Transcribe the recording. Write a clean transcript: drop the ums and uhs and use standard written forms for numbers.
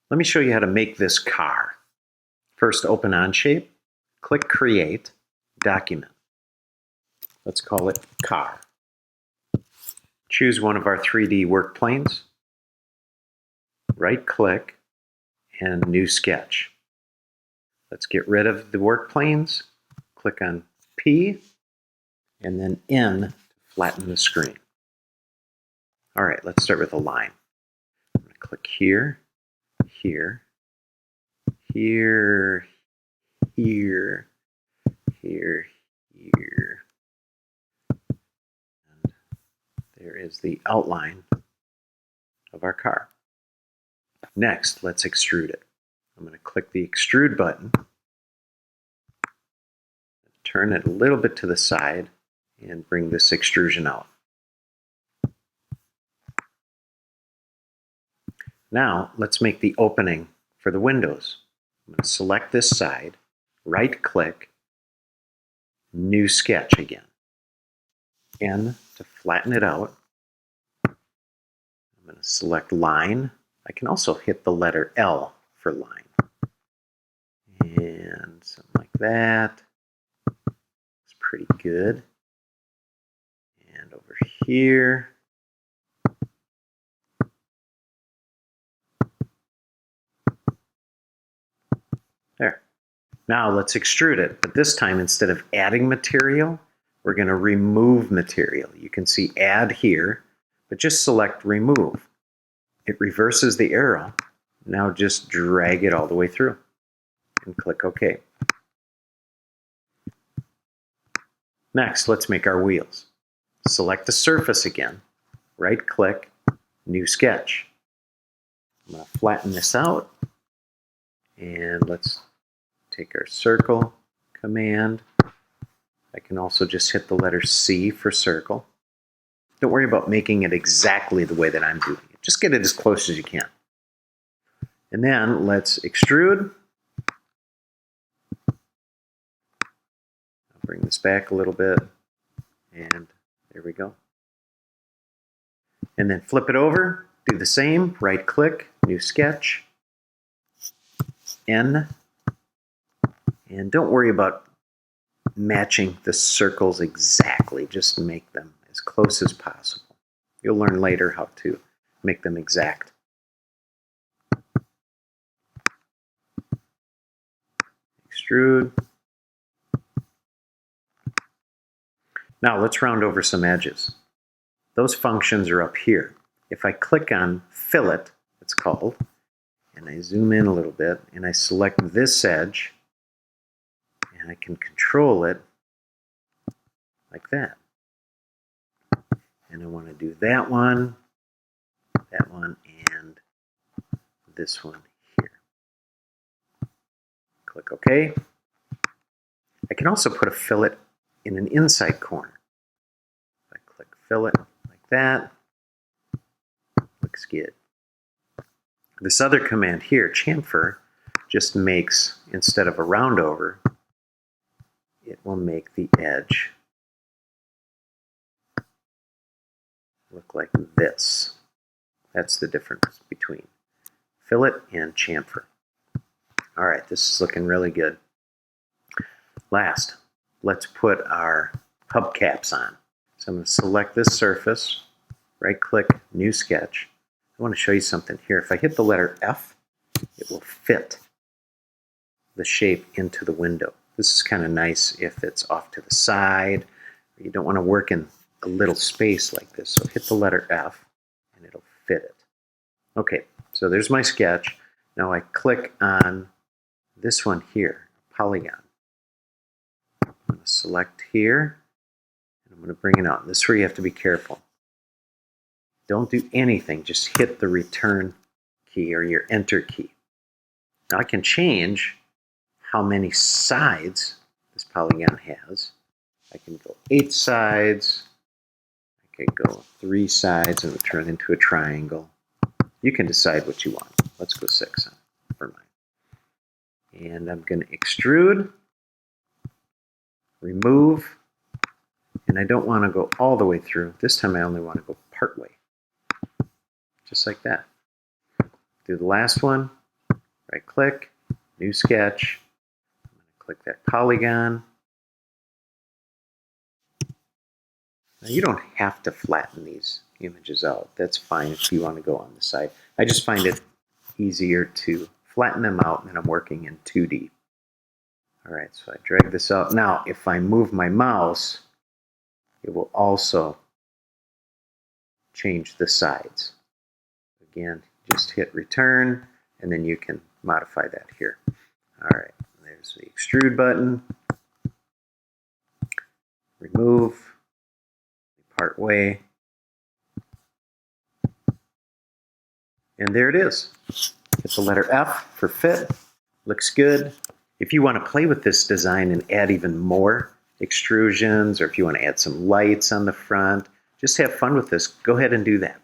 Let me show you how to make this car. First, open Onshape, click Create, Document. Let's call it Car. Choose one of our 3D work planes, right-click, and New Sketch. Let's get rid of the work planes, click on P, and then N to flatten the screen. All right, let's start with a line. I'm going to click here, here, here, here, here, here. And there is the outline of our car. Next, let's extrude it. I'm going to click the Extrude button, turn it a little bit to the side, and bring this extrusion out. Now, let's make the opening for the windows. I'm going to select this side, right-click, New Sketch again. N to flatten it out. I'm going to select Line. I can also hit the letter L for line. And something like that. It's pretty good. And over here. There. Now let's extrude it, but this time instead of adding material, we're going to remove material. You can see Add here, but just select Remove. It reverses the arrow. Now just drag it all the way through and click OK. Next, let's make our wheels. Select the surface again, right-click, New Sketch. I'm going to flatten this out, and let's take our circle command. I can also just hit the letter C for circle. Don't worry about making it exactly the way that I'm doing it. Just get it as close as you can. And then let's extrude. I'll bring this back a little bit, and there we go. And then flip it over, do the same, right-click, New Sketch, N, and don't worry about matching the circles exactly, just make them as close as possible. You'll learn later how to make them exact. Extrude. Now let's round over some edges. Those functions are up here. If I click on Fillet, it's called, and I zoom in a little bit, and I select this edge, and I can control it like that. And I want to do that one, and this one here. Click OK. I can also put a fillet in an inside corner. If I click Fillet like that, looks good. This other command here, chamfer, just makes, instead of a round over, it will make the edge look like this. That's the difference between fillet and chamfer. All right, this is looking really good. Last, let's put our hubcaps on. So I'm going to select this surface, right-click, New Sketch. I want to show you something here. If I hit the letter F, it will fit the shape into the window. This is kind of nice if it's off to the side, or you don't want to work in a little space like this. So hit the letter F, and it'll fit it. Okay, so there's my sketch. Now I click on this one here, polygon. I'm going to select here, and I'm going to bring it out. This is where you have to be careful. Don't do anything, just hit the return key or your enter key. Now I can change how many sides this polygon has. I can go 8 sides, I could go 3 sides and turn it into a triangle. You can decide what you want. Let's go 6 for mine. And I'm going to extrude, remove, and I don't want to go all the way through. This time I only want to go part way. Just like that. Do the last one, Right click, new sketch. I'm going to click that polygon. Now you don't have to flatten these images out. That's fine if you want to go on the side. I just find it easier to flatten them out when I'm working in 2D. All right, so I drag this out. Now, if I move my mouse, it will also change the sides. Again, just hit return, and then you can modify that here. All right, there's the extrude button. Remove, part way. And there it is. It's the letter F for fit. Looks good. If you want to play with this design and add even more extrusions, or if you want to add some lights on the front, just have fun with this, go ahead and do that.